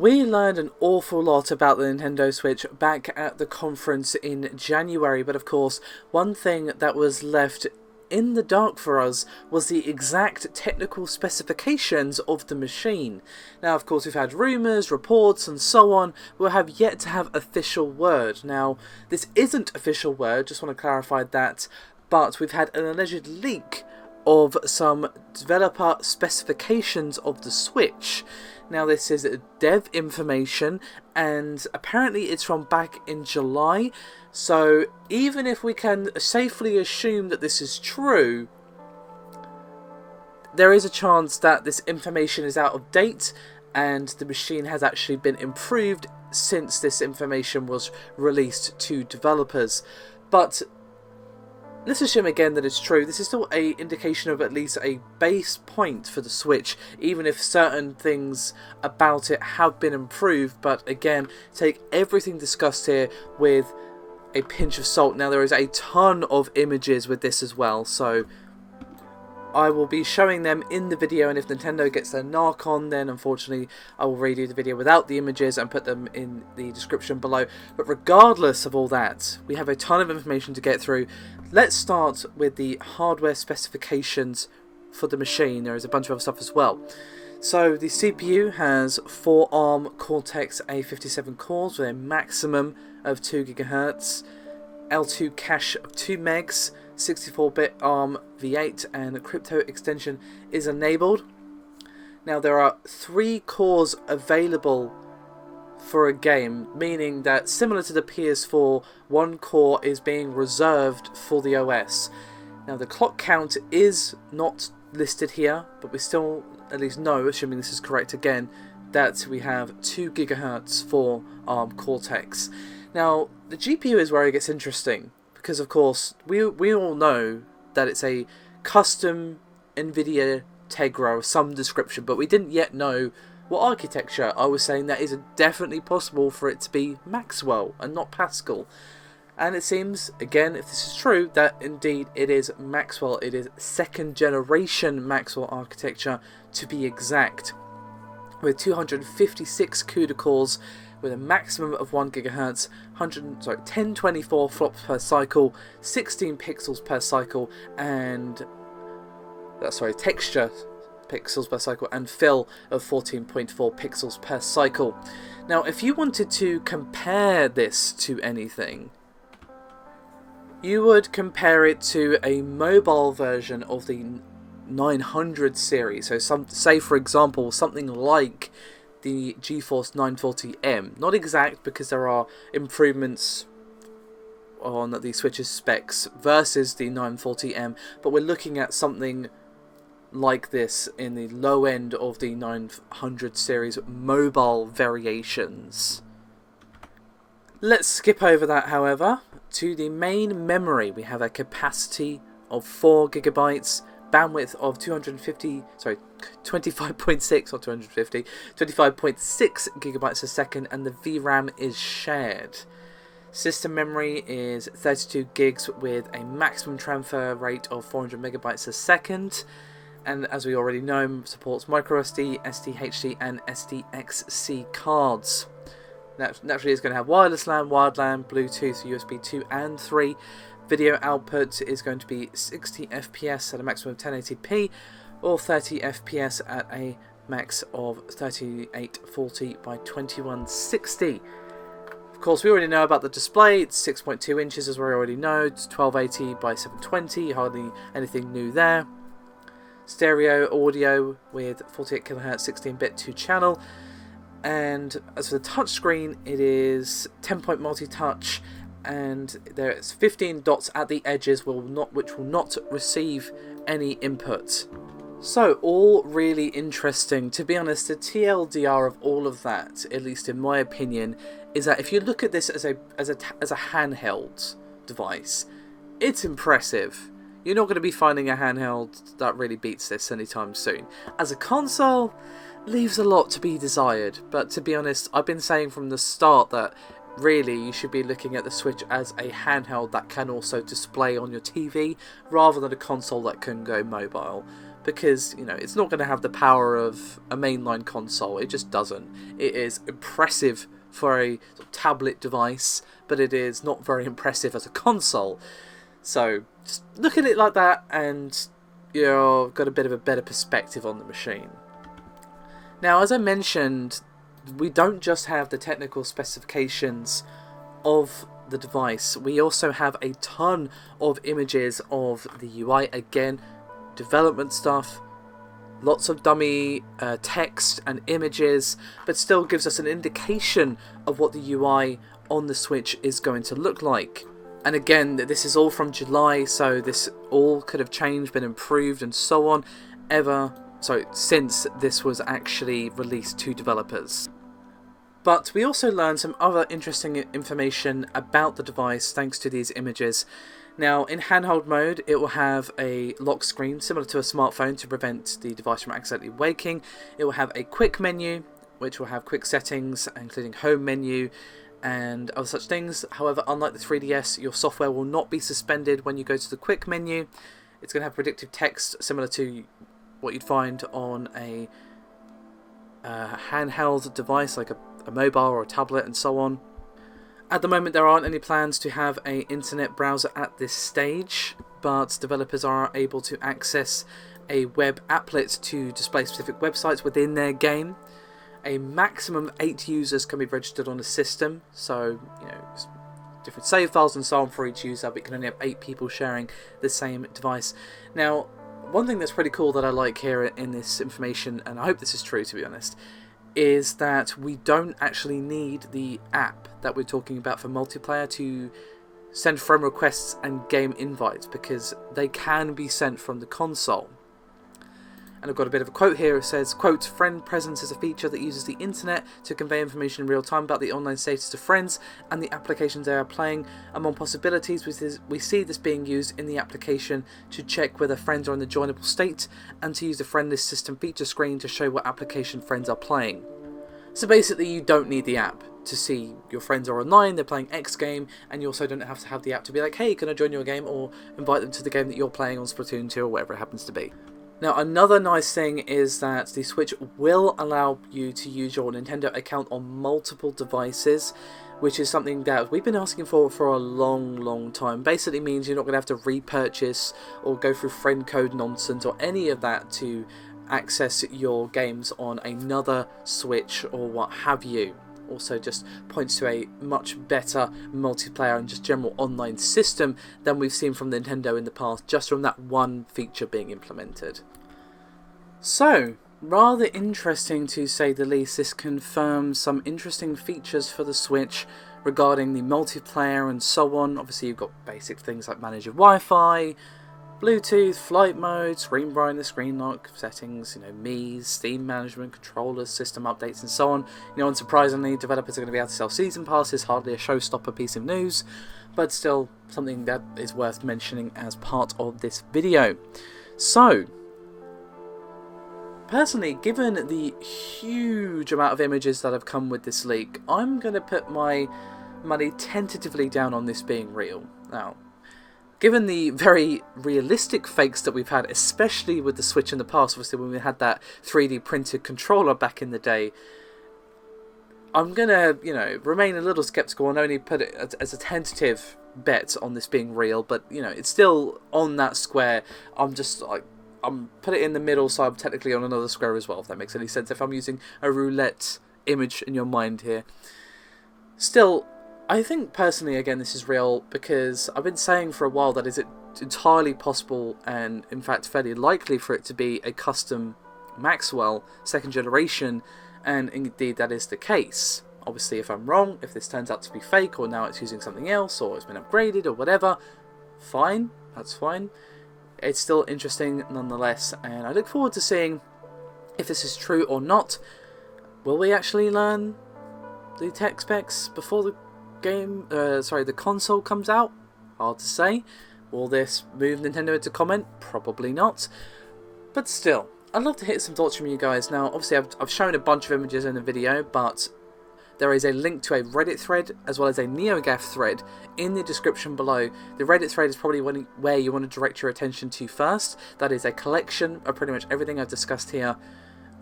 We learned an awful lot about the Nintendo Switch back at the conference in January, but of course, one thing that was left in the dark for us was the exact technical specifications of the machine. Now, of course, we've had rumours, reports, and so on. We'll have yet to have official word. Now, this isn't official word, just want to clarify that, but we've had an alleged leak of some developer specifications of the Switch. Now, this is dev information, and apparently it's from back in July, so even if we can safely assume that this is true, there is a chance that this information is out of date and the machine has actually been improved since this information was released to developers. But let's assume again that it's true. This is still an indication of at least a base point for the Switch, even if certain things about it have been improved. But again, take everything discussed here with a pinch of salt. Now, there is a ton of images with this as well, so I will be showing them in the video, and if Nintendo gets their narc on, then unfortunately I will redo the video without the images and put them in the description below. But regardless of all that, we have a ton of information to get through. Let's start with the hardware specifications for the machine. There is a bunch of other stuff as well. So the CPU has 4 ARM Cortex-A57 cores with a maximum of 2 GHz, L2 cache of 2 megs, 64-bit ARM V8, and a crypto extension is enabled. Now, there are 3 cores available for a game, meaning that similar to the PS4, 1 core is being reserved for the OS. Now, the clock count is not listed here, but we still at least know, assuming this is correct again, that we have 2 GHz for ARM Cortex. Now, the GPU is where it gets interesting, because of course we all know that it's a custom NVIDIA Tegra of some description, but we didn't yet know what architecture. I was saying that is definitely possible for it to be Maxwell and not Pascal. And it seems, again, if this is true, that indeed it is Maxwell. It is 2nd generation Maxwell architecture to be exact, with 256 CUDA cores with a maximum of 1 GHz, 1024 flops per cycle, 16 pixels per cycle, and texture pixels per cycle, and fill of 14.4 pixels per cycle. Now, if you wanted to compare this to anything, you would compare it to a mobile version of the 900 series. So say for example something like the GeForce 940M. Not exact, because there are improvements on the Switch's specs versus the 940M, but we're looking at something like this in the low end of the 900 series mobile variations. Let's skip over that, however, to the main memory. We have a capacity of 4 GB, bandwidth of 25.6 or 250, 25.6 gigabytes a second, and the VRAM is shared. System memory is 32 gigs with a maximum transfer rate of 400 megabytes a second, and as we already know, supports microSD, SDHD, and SDXC cards. Naturally, it's going to have wireless LAN, wired LAN, Bluetooth, USB 2 and 3. Video output is going to be 60 FPS at a maximum of 1080p, or 30 FPS at a max of 3840 by 2160. Of course, we already know about the display. It's 6.2 inches, as we already know. It's 1280 by 720, hardly anything new there. Stereo audio with 48 kHz 16-bit 2-channel. And as for the touchscreen, it is 10-point multi-touch, and there's 15 dots at the edges which will not receive any input. So, all really interesting. To be honest, the TLDR of all of that, at least in my opinion, is that if you look at this as a handheld device, it's impressive. You're not going to be finding a handheld that really beats this anytime soon. As a console, leaves a lot to be desired, but to be honest, I've been saying from the start that really you should be looking at the Switch as a handheld that can also display on your TV, rather than a console that can go mobile. because, you know, it's not going to have the power of a mainline console. It just doesn't. It is impressive for a sort of tablet device, but it is not very impressive as a console. So just look at it like that and you've got a bit of a better perspective on the machine. Now, as I mentioned, we don't just have the technical specifications of the device, we also have a ton of images of the UI. Again, development stuff, lots of dummy text and images, but still gives us an indication of what the UI on the Switch is going to look like. And again, this is all from July, so this all could have changed, been improved and so on since this was actually released to developers. But we also learned some other interesting information about the device thanks to these images. Now, in handheld mode, it will have a lock screen similar to a smartphone to prevent the device from accidentally waking. It will have a quick menu, which will have quick settings, including home menu and other such things. However, unlike the 3DS, your software will not be suspended when you go to the quick menu. It's going to have predictive text similar to what you'd find on a handheld device like a mobile or a tablet and so on. At the moment, there aren't any plans to have an internet browser at this stage, but developers are able to access a web applet to display specific websites within their game. A maximum of 8 users can be registered on the system, so different save files and so on for each user, but you can only have 8 people sharing the same device. Now, one thing that's pretty cool that I like here in this information, and I hope this is true to be honest, is that we don't actually need the app that we're talking about for multiplayer to send friend requests and game invites, because they can be sent from the console. And I've got a bit of a quote here. It says, quote, "Friend presence is a feature that uses the internet to convey information in real time about the online status to friends and the applications they are playing. Among possibilities, we see this being used in the application to check whether friends are in the joinable state and to use the friend list system feature screen to show what application friends are playing." So basically, you don't need the app to see your friends are online, they're playing X game, and you also don't have to have the app to be like, hey, can I join your game, or invite them to the game that you're playing on Splatoon 2 or whatever it happens to be. Now, another nice thing is that the Switch will allow you to use your Nintendo account on multiple devices, which is something that we've been asking for a long time. Basically means you're not going to have to repurchase or go through friend code nonsense or any of that to access your games on another Switch or what have you. Also just points to a much better multiplayer and just general online system than we've seen from Nintendo in the past, just from that one feature being implemented. So, rather interesting to say the least. This confirms some interesting features for the Switch regarding the multiplayer and so on. Obviously you've got basic things like manage your Wi-Fi, Bluetooth, flight mode, screen brightness, screen lock settings, Mii's, Steam management, controllers, system updates and so on. Unsurprisingly, developers are going to be able to sell season passes, hardly a showstopper piece of news, but still something that is worth mentioning as part of this video. So, personally, given the huge amount of images that have come with this leak, I'm going to put my money tentatively down on this being real. Now, given the very realistic fakes that we've had, especially with the Switch in the past, obviously when we had that 3D printed controller back in the day, I'm going to, remain a little skeptical and only put it as a tentative bet on this being real, but, it's still on that square. I'm just like, I'm put it in the middle, so I'm technically on another square as well, if that makes any sense, if I'm using a roulette image in your mind here. Still, I think personally, again, this is real because I've been saying for a while that is it entirely possible and in fact fairly likely for it to be a custom Maxwell 2nd generation, and indeed that is the case. Obviously, if I'm wrong, if this turns out to be fake or now it's using something else or it's been upgraded or whatever, fine, that's fine. It's still interesting nonetheless, and I look forward to seeing if this is true or not. Will we actually learn the tech specs before the the console comes out? Hard to say. Will this move Nintendo into comment? Probably not. But still, I'd love to hear some thoughts from you guys. Now, obviously, I've shown a bunch of images in the video, but there is a link to a Reddit thread as well as a NeoGAF thread in the description below. The Reddit thread is probably where you want to direct your attention to first. That is a collection of pretty much everything I've discussed here,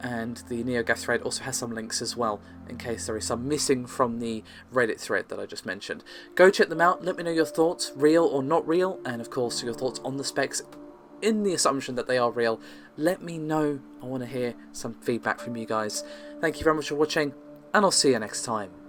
and the NeoGAF thread also has some links as well in case there is some missing from the Reddit thread that I just mentioned. Go check them out, let me know your thoughts, real or not real, and of course your thoughts on the specs in the assumption that they are real. Let me know, I want to hear some feedback from you guys. Thank you very much for watching, and I'll see you next time.